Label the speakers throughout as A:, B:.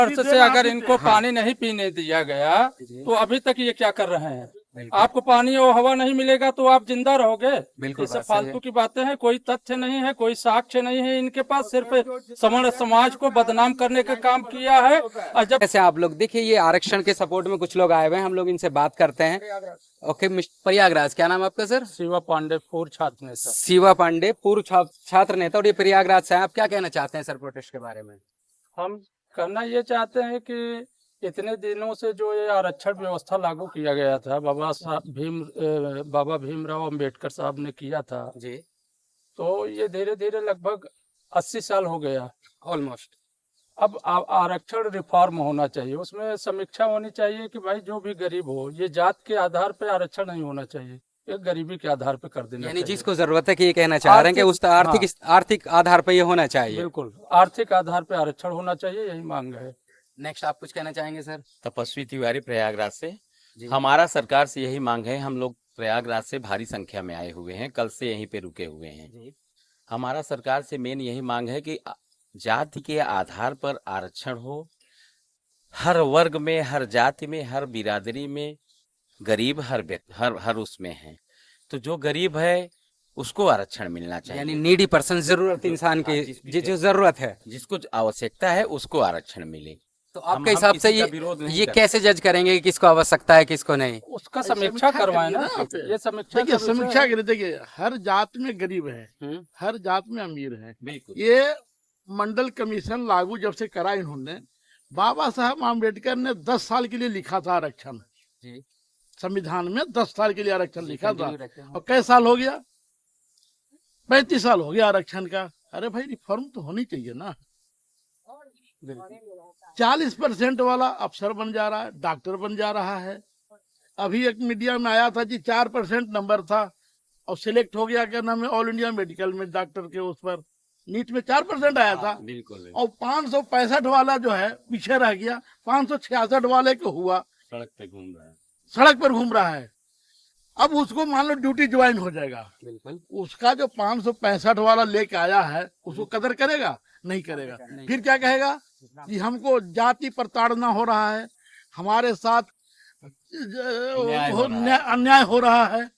A: वर्ष से अगर इनको पानी नहीं पीने दिया गया तो अभी तक ये क्या कर रहे हैं? आपको पानी और हवा नहीं मिलेगा तो आप जिंदा रहोगे?
B: बिल्कुल
A: ये सब
B: बात सही
A: फालतू की बातें हैं, कोई तथ्य नहीं है, कोई साक्ष्य नहीं है इनके पास, सिर्फ समाज को बदनाम करने का काम किया है। और जब
B: ऐसे आप लोग देखिए, ये आरक्षण के सपोर्ट में कुछ लोग आए हुए हैं, हम लोग इनसे बात करते हैं। ओके, प्रयागराज, क्या नाम है आपका सर?
A: शिवा पांडे, पूर्व छात्र नेता।
B: शिवा पांडे, पूर्व छात्र नेता, और ये प्रयागराज से हैं। आप क्या कहना चाहते हैं सर प्रोटेस्ट के बारे में?
A: हम कहना ये चाहते हैं कि इतने दिनों से जो ये आरक्षण व्यवस्था लागू किया गया था, बाबा भीमराव अंबेडकर साहब ने किया था
B: जी,
A: तो ये धीरे धीरे लगभग 80 साल हो गया
B: ऑलमोस्ट।
A: अब आरक्षण रिफॉर्म होना चाहिए, उसमें समीक्षा होनी चाहिए कि भाई जो भी गरीब हो, ये जात के आधार पे आरक्षण नहीं होना चाहिए, ये गरीबी के आधार पे कर देना
B: यानी
A: चाहिए।
B: जिसको जरूरत है कि ये कहना चाह रहे हैं कि उस आर्थिक आधार पर ये होना चाहिए।
A: बिल्कुल, आर्थिक आधार पे आरक्षण होना चाहिए, यही मांग है।
B: नेक्स्ट आप कुछ कहना चाहेंगे सर?
C: तपस्वी तिवारी, प्रयागराज से।
B: जी।
C: हमारा सरकार से यही मांग है, हम लोग प्रयागराज से भारी संख्या में आए हुए हैं, कल से यहीं पे रुके हुए हैं।
B: जी।
C: हमारा सरकार से मेन यही मांग है कि जाति के आधार पर आरक्षण हो, हर वर्ग में, हर जाति में, हर बिरादरी में। गरीब हर उसमें है, तो जो गरीब है उसको आरक्षण मिलना चाहिए।
B: यानी नीडी पर्सन, जरूरत इंसान की, जो जरूरत है,
C: जिसको आवश्यकता है उसको आरक्षण मिले।
B: तो आपके हिसाब से ये
C: करते।
B: कैसे जज करेंगे कि किसको आवश्यकता है किसको नहीं?
A: उसका समीक्षा करवाए ना, ये समीक्षा
D: देखिए,
A: का विषय
D: समीक्षा
A: है।
D: करिए। देखिए, हर जात में गरीब है, हर जात में अमीर है।
C: बिल्कुल।
D: ये मंडल कमीशन लागू जब से करा इन्होंने, बाबा साहब आम्बेडकर ने 10 साल के लिए लिखा था आरक्षण।
B: जी।
D: संविधान में 10 साल के लिए आरक्षण लिखा था, और कई साल हो गया? 35 साल हो गया आरक्षण का। अरे भाई, रिफॉर्म तो होनी चाहिए ना। 40% वाला अफसर बन जा रहा है, डॉक्टर बन जा रहा है। अभी एक मीडिया में आया था कि 4% नंबर था और सिलेक्ट हो गया, क्या नाम है, ऑल इंडिया मेडिकल में डॉक्टर के उस पर नीट में 4% आया था।
C: बिल्कुल।
D: और 565 वाला जो है पीछे रह गया, 566 वाले को हुआ,
C: सड़क पे घूम रहा है।
D: सड़क पर घूम रहा है। अब उसको मान लो ड्यूटी ज्वाइन हो जाएगा,
B: बिल्कुल।
D: उसका जो 565 वाला लेके आया है उसको कदर करेगा? नहीं करेगा। फिर क्या कहेगा कि हमको जाति प्रताड़ना हो रहा है, हमारे साथ अन्याय हो रहा है,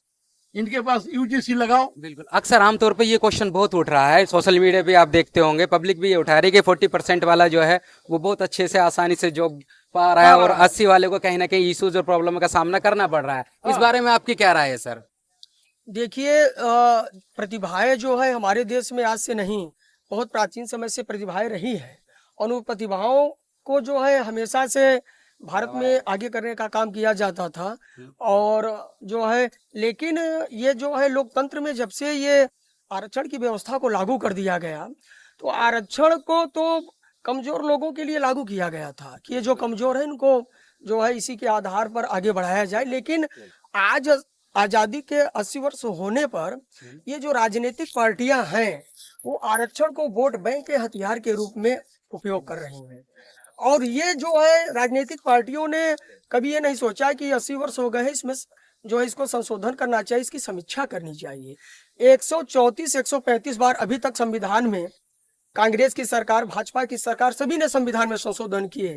D: इनके पास यूजीसी लगाओ।
B: बिल्कुल। अक्सर आमतौर पे ये क्वेश्चन बहुत उठ रहा है, सोशल मीडिया पे आप देखते होंगे, पब्लिक भी ये उठा रही है कि 40% वाला जो है वो बहुत अच्छे से आसानी से जॉब पा रहा है, और 80 वाले को कहीं ना कहीं इश्यूज और प्रॉब्लम का सामना करना पड़ रहा है। इस बारे में आपकी क्या राय है सर?
E: देखिए, प्रतिभाएं जो है हमारे देश में आज से नहीं, बहुत प्राचीन समय से प्रतिभाएं रही है, और उन प्रतिभाओं को जो है हमेशा से भारत में आगे करने का काम किया जाता था। और जो है, लेकिन ये जो है लोकतंत्र में जब से ये आरक्षण की व्यवस्था को लागू कर दिया गया, तो आरक्षण को तो कमजोर लोगों के लिए लागू किया गया था कि ये जो कमजोर है इनको जो है इसी के आधार पर आगे बढ़ाया जाए। लेकिन आज आजादी के 80 वर्ष होने पर ये जो राजनीतिक पार्टियां हैं वो आरक्षण को वोट बैंक के हथियार के रूप में उपयोग कर रही हैं। और ये जो है राजनीतिक पार्टियों ने कभी ये नहीं सोचा कि 80 वर्ष हो गए हैं, इसमें जो है इसको संशोधन करना चाहिए, इसकी समीक्षा करनी चाहिए। 134-135 बार अभी तक संविधान में कांग्रेस की सरकार, भाजपा की सरकार, सभी ने संविधान में संशोधन किए।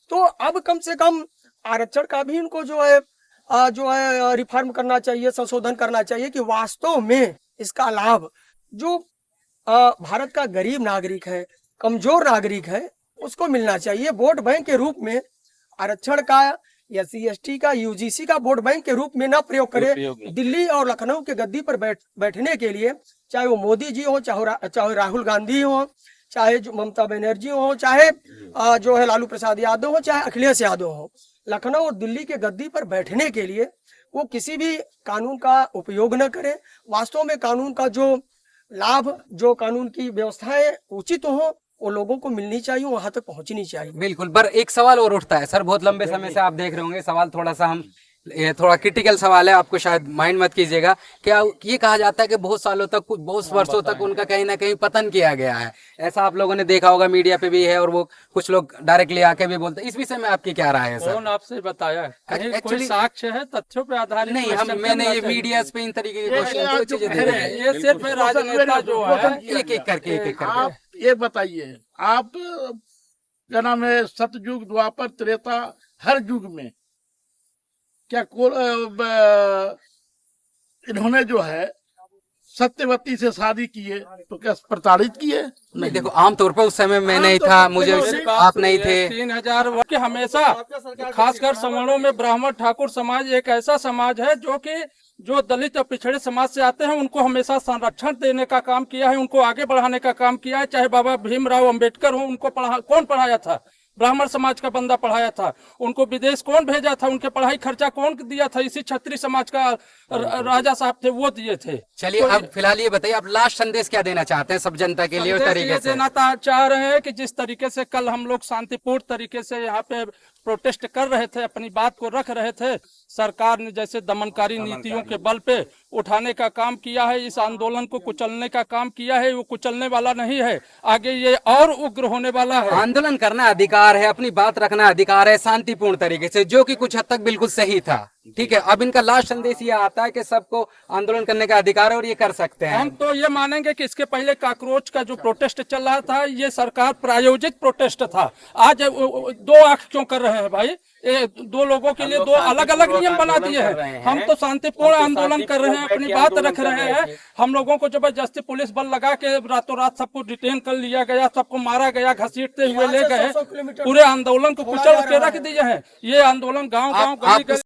E: तो अब कम से कम आरक्षण का भी इनको जो है रिफॉर्म करना चाहिए, संशोधन करना चाहिए कि वास्तव में इसका लाभ जो भारत का गरीब नागरिक है, कमजोर नागरिक है, उसको मिलना चाहिए। वोट बैंक के रूप में आरक्षण का, SC/ST का, यूजीसी का वोट बैंक के रूप में ना प्रयोग करे। दिल्ली और लखनऊ के गद्दी पर बैठने के लिए चाहे वो मोदी जी हो, चाहे राहुल गांधी हो, चाहे जो ममता बनर्जी हो, चाहे जो है लालू प्रसाद यादव हो, चाहे अखिलेश यादव हो, लखनऊ और दिल्ली के गद्दी पर बैठने के लिए वो किसी भी कानून का उपयोग न करे। वास्तव में कानून का जो लाभ, जो कानून की व्यवस्थाएं उचित हो, वो लोगों को मिलनी चाहिए, वहां तक पहुंचनी चाहिए।
B: बिल्कुल। पर एक सवाल और उठता है सर, बहुत लंबे समय से आप देख रहे होंगे, सवाल थोड़ा सा थोड़ा क्रिटिकल सवाल है, आपको शायद माइंड मत कीजिएगा। क्या ये कहा जाता है कि बहुत सालों तक, बहुत वर्षों तक उनका कहीं ना कहीं पतन किया गया है? ऐसा आप लोगों ने देखा होगा, मीडिया पे भी है, और वो कुछ लोग डायरेक्टली आके भी बोलते हैं। इस विषय में आपकी क्या राय है सर?
A: कौन आपसे बताया? कोई साक्ष्य है, तथ्यों पे आधारित
B: नहीं, मैंने ये मीडिया पे इन तरीके के क्वेश्चन चीजें दे रहे हैं।
A: ये सिर्फ राजनेता जो है
B: एक एक करके
D: आप ये बताइए, आप क्या नाम है, सतयुग, द्वापर, त्रेता, हर युग में क्या इन्होंने जो है सत्यवती से शादी की है तो क्या प्रताड़ित की है?
B: नहीं, देखो आमतौर पर उस समय मैं नहीं था, मुझे आप नहीं थे।
A: 3000 वर्ष के हमेशा, खासकर सवर्णों में ब्राह्मण ठाकुर समाज एक ऐसा समाज है जो दलित और पिछड़े समाज से आते हैं, उनको हमेशा संरक्षण देने का काम किया है, उनको आगे बढ़ाने का काम किया है। चाहे बाबा भीमराव अंबेडकर हो, उनको कौन पढ़ाया था? ब्राह्मण समाज का बंदा पढ़ाया था। उनको विदेश कौन भेजा था? उनके पढ़ाई खर्चा कौन दिया था? इसी क्षत्रिय समाज का राजा साहब थे, वो दिए थे।
B: चलिए अब फिलहाल ये बताइए, आप लास्ट संदेश क्या देना चाहते हैं सब जनता के लिए उस तरीके से?
A: देना चाह रहे हैं कि जिस तरीके से कल हम लोग शांतिपूर्ण तरीके से यहाँ पे प्रोटेस्ट कर रहे थे, अपनी बात को रख रहे थे, सरकार ने जैसे दमनकारी नीतियों के बल पे उठाने का काम किया है, इस आंदोलन को कुचलने का काम किया है, वो कुचलने वाला नहीं है, आगे ये और उग्र होने वाला है।
B: आंदोलन करना अधिकार है, अपनी बात रखना अधिकार है शांतिपूर्ण तरीके से, जो कि कुछ हद तक बिल्कुल सही था। ठीक है, अब इनका लास्ट संदेश ये आता है कि सबको आंदोलन करने का अधिकार है और ये कर सकते हैं।
A: हम तो ये मानेंगे कि इसके पहले काकरोच का जो प्रोटेस्ट चल रहा था, ये सरकार प्रायोजित प्रोटेस्ट था। आज दो आंख क्यों कर रहे हैं भाई? दो लोगों के लिए दो अलग अलग नियम बना दिए हैं। हम तो शांतिपूर्ण आंदोलन कर रहे हैं, अपनी बात रख रहे हैं। हम लोगों को जबरदस्ती पुलिस बल लगा के रातों रात सबको डिटेन कर लिया गया, सबको मारा गया, घसीटते हुए ले गए, पूरे आंदोलन को कुचल के रख दिए हैं। ये आंदोलन गाँव गाँव गली